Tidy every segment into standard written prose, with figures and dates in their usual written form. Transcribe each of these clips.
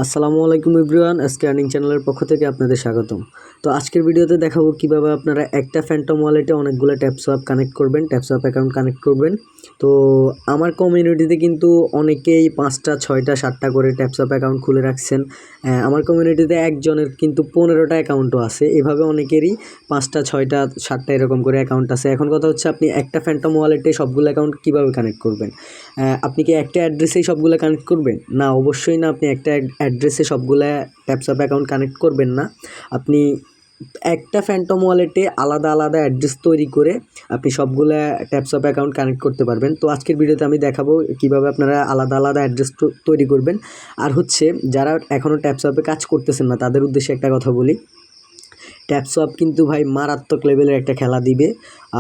আসসালামু আলাইকুম এভরিওয়ান, আজকে আর্নিং চ্যানেলের পক্ষ থেকে আপনাদের স্বাগতম। তো আজকের ভিডিওতে দেখাবো কিভাবে আপনারা একটা ফ্যান্টম ওয়ালেটে অনেকগুলো ট্যাপসোয়াপ কানেক্ট করবেন, ট্যাপসোয়াপ অ্যাকাউন্ট কানেক্ট করবেন। তো আমার কমিউনিটিতে কিন্তু অনেকেই 5টা 6টা 7টা করে ট্যাপসোয়াপ অ্যাকাউন্ট খুলে রাখছেন। আমার কমিউনিটিতে একজনের কিন্তু 15টা অ্যাকাউন্টও আছে। এভাবে অনেকেরই 5টা 6টা 7টা এরকম করে অ্যাকাউন্ট আছে। এখন কথা হচ্ছে আপনি একটা ফ্যান্টম ওয়ালেটে সবগুলো অ্যাকাউন্ট কীভাবে কানেক্ট করবেন? আপনি কি একটা অ্যাড্রেসেই সবগুলো কানেক্ট করবেন? না, অবশ্যই না। আপনি একটা অ্যাড্রেসে সবগুলা ট্যাপসঅ্যাপ অ্যাকাউন্ট কানেক্ট করবেন না। আপনি একটা ফ্যান্টম ওয়ালেটে আলাদা আলাদা অ্যাড্রেস তৈরি করে আপনি সবগুলা ট্যাপসঅ্যাপ অ্যাকাউন্ট কানেক্ট করতে পারবেন। তো আজকের ভিডিওতে আমি দেখাবো কীভাবে আপনারা আলাদা আলাদা অ্যাড্রেস তৈরি করবেন। আর হচ্ছে যারা এখনও ট্যাপসঅ্যাপে কাজ করতেছেন না তাদের উদ্দেশ্যে একটা কথা বলি, ট্যাপসোয়াপ কিন্তু ভাই মারাত্মক লেভেলের একটা খেলা দিবে।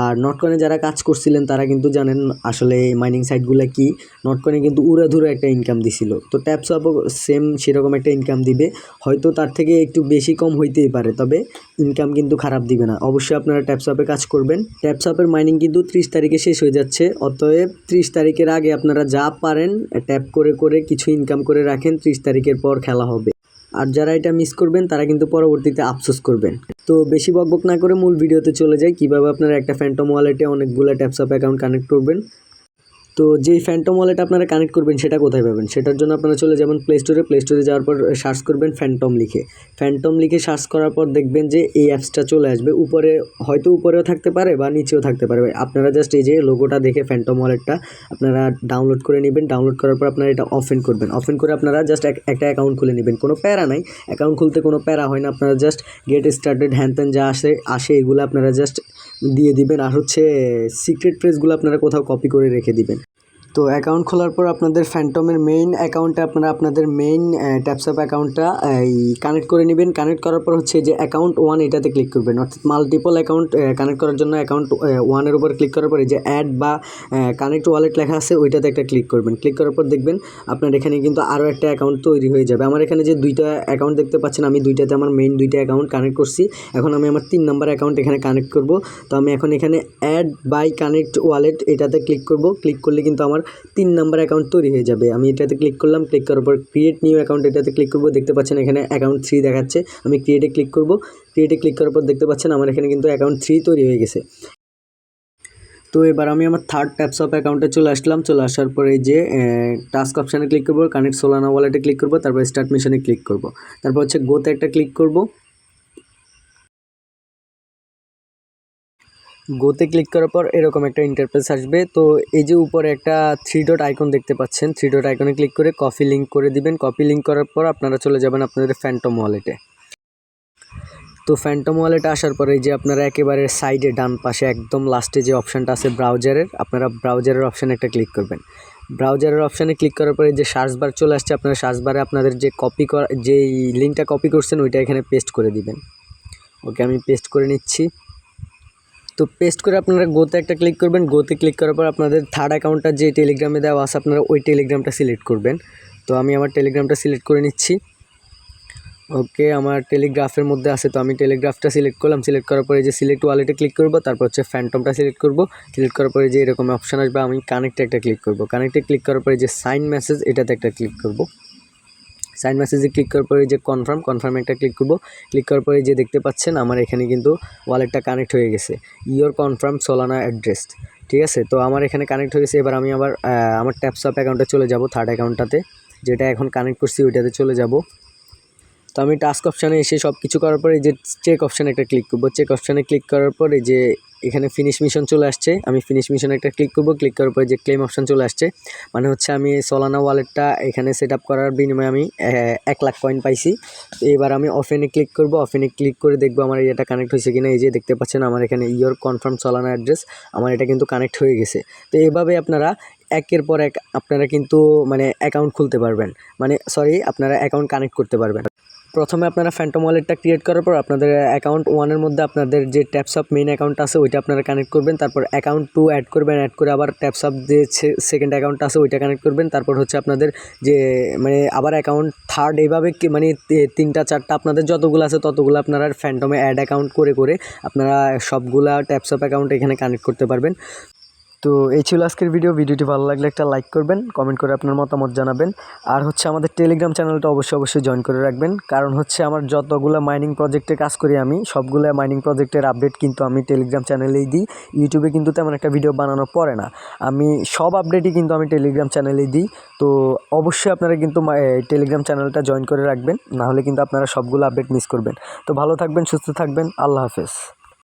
আর নটকয়েনে যারা কাজ করছিলেন তারা কিন্তু জানেন আসলে মাইনিং সাইটগুলো কি। নটকয়েনে কিন্তু উড়াধুরা একটা ইনকাম দিছিল, তো ট্যাপসোয়াপও সেম সেরকম একটা ইনকাম দিবে। হয়তো তার থেকে একটু বেশি কম হইতেই পারে, তবে ইনকাম কিন্তু খারাপ দিবে না। অবশ্যই আপনারা ট্যাপসোয়াপে কাজ করবেন। ট্যাপসোয়াপের মাইনিং কিন্তু 30 তারিখে শেষ হয়ে যাচ্ছে, অতএব 30 তারিখের আগে আপনারা যা পারেন ট্যাপ করে করে কিছু ইনকাম করে রাখেন। 30 তারিখের পর খেলা হবে। আর যারা এটা মিস করবেন তারা কিন্তু পরবর্তীতে আফসোস করবেন। তো বেশি বকবক না করে মূল ভিডিওতে চলে যাই, কিভাবে আপনারা একটা ফ্যান্টম ওয়ালেটে অনেকগুলো ট্যাপসঅ্যাপ অ্যাকাউন্ট কানেক্ট করবেন। তো যেই ফ্যান্টম ওয়ালেট আপনারা কানেক্ট করবেন সেটা কোথায় পাবেন? সেটার জন্য আপনারা চলে যাবেন প্লে স্টোরে যাওয়ার পর সার্চ করবেন ফ্যান্টম লিখে সার্চ করার পর দেখবেন যে এই অ্যাপসটা চলে আসবে। উপরেও থাকতে পারে বা নিচেও থাকতে পারে। আপনারা জাস্ট এই যে লোগোটা দেখে ফ্যান্টম ওয়ালেটটা আপনারা ডাউনলোড করে নেবেন। ডাউনলোড করার পর আপনারা এটা ওপেন করবেন। ওপেন করে আপনারা জাস্ট একটা অ্যাকাউন্ট খুলে নেবেন। কোনো প্যারা নাই, অ্যাকাউন্ট খুলতে কোনো প্যারা হয় না। আপনারা জাস্ট গেট স্টার্টেড হ্যান ত্যান যা আসে এগুলো আপনারা জাস্ট দিয়ে দিবেন। আর হচ্ছে সিক্রেট ফ্রেজগুলো আপনারা কোথাও কপি করে রেখে দিবেন। তো অ্যাকাউন্ট খোলার পর আপনাদের ফ্যান্টমের মেইন অ্যাকাউন্টে আপনারা আপনাদের মেইন ট্যাপসঅ্যাপ অ্যাকাউন্টটা কানেক্ট করে নেবেন। কানেক্ট করার পর হচ্ছে যে অ্যাকাউন্ট 1 এটাতে ক্লিক করবেন, অর্থাৎ মাল্টিপল অ্যাকাউন্ট কানেক্ট করার জন্য অ্যাকাউন্ট 1-এর উপর ক্লিক করার পরে যে অ্যাড বা কানেক্ট ওয়ালেট লেখা আছে ওইটাতে একটা ক্লিক করবেন। ক্লিক করার পর দেখবেন আপনার এখানে কিন্তু আরও একটা অ্যাকাউন্ট তৈরি হয়ে যাবে। আমার এখানে যে 2টা অ্যাকাউন্ট দেখতে পাচ্ছেন, আমি 2টাতে আমার মেইন 2টা অ্যাকাউন্ট কানেক্ট করছি। এখন আমি আমার 3 নাম্বার অ্যাকাউন্ট এখানে কানেক্ট করব। তো আমি এখন এখানে অ্যাড বাই কানেক্ট ওয়ালেট এটাতে ক্লিক করব। ক্লিক করলে কিন্তু আমার 3 নাম্বার অ্যাকাউন্ট তৈরি হয়ে যাবে। আমি এটাতে ক্লিক করলাম। ক্লিক করার পর ক্রিয়েট নিউ অ্যাকাউন্ট এটাতে ক্লিক করব। দেখতে পাচ্ছেন এখানে অ্যাকাউন্ট 3 দেখাচ্ছে। আমি ক্রিয়েটে ক্লিক করব। ক্রিয়েটে ক্লিক করার পর দেখতে পাচ্ছেন আমার এখানে কিন্তু অ্যাকাউন্ট 3 তৈরি হয়ে গেছে। তো এবার আমি আমার থার্ড ট্যাপসঅ্যাপ অ্যাকাউন্টে চলে আসলাম। চলে আসার পরে এই যে টাস্ক অপশানে ক্লিক করব, কানেক্ট সোলানা ওয়ালেটে ক্লিক করব, তারপর স্টার্ট মিশনে ক্লিক করব, তারপর হচ্ছে গোতে একটা ক্লিক করব। গোতে ক্লিক করার পর এরকম একটা ইন্টারফেস আসবে। তো এই যে উপরে একটা 3 ডট আইকন দেখতে পাচ্ছেন, 3 ডট আইকনে ক্লিক করে কপি লিঙ্ক করে দিবেন। কপি লিঙ্ক করার পর আপনারা চলে যাবেন আপনাদের ফ্যান্টম ওয়ালেটে। তো ফ্যান্টম ওয়ালেটে আসার পরে যে আপনারা একেবারে সাইডে ডান পাশে একদম লাস্টে যে অপশানটা আছে ব্রাউজারের, আপনারা ব্রাউজারের অপশানে একটা ক্লিক করবেন। ব্রাউজারের অপশানে ক্লিক করার পরে যে সার্চ বার চলে আসছে, আপনারা সার্চ বারে আপনাদের যে যেই লিঙ্কটা কপি করছেন ওইটা এখানে পেস্ট করে দিবেন। ওকে, আমি পেস্ট করে নিচ্ছি। তো পেস্ট করে আপনারা গোতে একটা ক্লিক করবেন। গোতে ক্লিক করার পর আপনাদের থার্ড অ্যাকাউন্টটা যে টেলিগ্রামে দেওয়া আছে আপনারা ওই টেলিগ্রামটা সিলেক্ট করবেন। তো আমি আমার টেলিগ্রামটা সিলেক্ট করে নিচ্ছি। ওকে, আমার টেলিগ্রাফের মধ্যে আছে, তো আমি টেলিগ্রাফটা সিলেক্ট করলাম। সিলেক্ট করার পরে যে সিলেক্ট ওয়ালেটে ক্লিক করব, তারপর হচ্ছে ফ্যান্টমটা সিলেক্ট করব। সিলেক্ট করার পরে যে এরকম অপশান আসবে আমি কানেক্টে একটা ক্লিক করব। কানেক্টে ক্লিক করার পরে যে সাইন মেসেজ এটাতে একটা ক্লিক করব। সাইন মেসেজে ক্লিক করার পরে যে কনফার্মে একটা ক্লিক করব। ক্লিক করার পরে যে দেখতে পাচ্ছেন আমার এখানে কিন্তু ওয়ালেটটা কানেক্ট হয়ে গেছে। ইওর কনফার্ম সোলানা অ্যাড্রেস, ঠিক আছে। তো আমার এখানে কানেক্ট হয়ে গেছে। এবার আমি আবার আমার ট্যাপসঅ্যাপ অ্যাকাউন্টে চলে যাব, থার্ড অ্যাকাউন্টটাতে যেটা এখন কানেক্ট করছি ওইটাতে চলে যাব। তো আমি টাস্ক অপশানে এসে সব কিছু করার পরে যে চেক অপশানে একটা ক্লিক করব। চেক অপশানে ক্লিক করার পরে যে এখানে ফিনিশ মিশন চলে আসছে, আমি ফিনিশ মিশনে একটা ক্লিক করব। ক্লিক করার পরে যে ক্লেম অপশান চলে আসছে, মানে হচ্ছে আমি সোলানা ওয়ালেটটা এখানে সেট আপ করার বিনিময়ে আমি 1 লাখ কয়েন পাইছি। তো এবার আমি অফেনে ক্লিক করব। অফেনে ক্লিক করে দেখব আমার এটা কানেক্ট হয়েছে কিনা। এই যে দেখতে পাচ্ছেন আমার এখানে ইওর কনফার্ম সোলানা অ্যাড্রেস, আমার এটা কিন্তু কানেক্ট হয়ে গেছে। তো এভাবে আপনারা একের পর এক আপনারা কিন্তু মানে অ্যাকাউন্ট খুলতে পারবেন, আপনারা অ্যাকাউন্ট কানেক্ট করতে পারবেন। প্রথমে আপনারা ফ্যান্টম ওয়ালেটটা ক্রিয়েট করার পর আপনাদের অ্যাকাউন্ট 1-এর মধ্যে আপনাদের যে ট্যাপসঅ্যাপ মেইন অ্যাকাউন্ট আছে ওইটা আপনারা কানেক্ট করবেন। তারপর অ্যাকাউন্ট 2 অ্যাড করবেন, অ্যাড করে আবার ট্যাপসঅ্যাপ যে সেকেন্ড অ্যাকাউন্টটা আছে ওইটা কানেক্ট করবেন। তারপর হচ্ছে আপনাদের যে মানে আবার অ্যাকাউন্ট থার্ড, এইভাবে মানে 3টা 4টা আপনাদের যতগুলো আছে ততগুলো আপনারা ফ্যান্টমে অ্যাড অ্যাকাউন্ট করে করে আপনারা সবগুলা ট্যাপসঅ্যাপ অ্যাকাউন্ট এখানে কানেক্ট করতে পারবেন। তো এই ছিল আজকের ভিডিওটি ভালো লাগলে একটা লাইক করবেন, কমেন্ট করে আপনার মতামত জানাবেন। আর হচ্ছে আমাদের টেলিগ্রাম চ্যানেলটা অবশ্যই জয়েন করে রাখবেন, কারণ হচ্ছে আমার যতগুলো মাইনিং প্রজেক্টে কাজ করি আমি সবগুলো মাইনিং প্রজেক্টের আপডেট কিন্তু আমি টেলিগ্রাম চ্যানেলেই দিই। ইউটিউবে কিন্তু তেমন একটা ভিডিও বানানো পড়ে না, আমি সব আপডেটই কিন্তু আমি টেলিগ্রাম চ্যানেলেই দিই। তো অবশ্যই আপনারা কিন্তু টেলিগ্রাম চ্যানেলটা জয়েন করে রাখবেন, নাহলে কিন্তু আপনারা সবগুলো আপডেট মিস করবেন। তো ভালো থাকবেন, সুস্থ থাকবেন, আল্লাহ হাফেজ।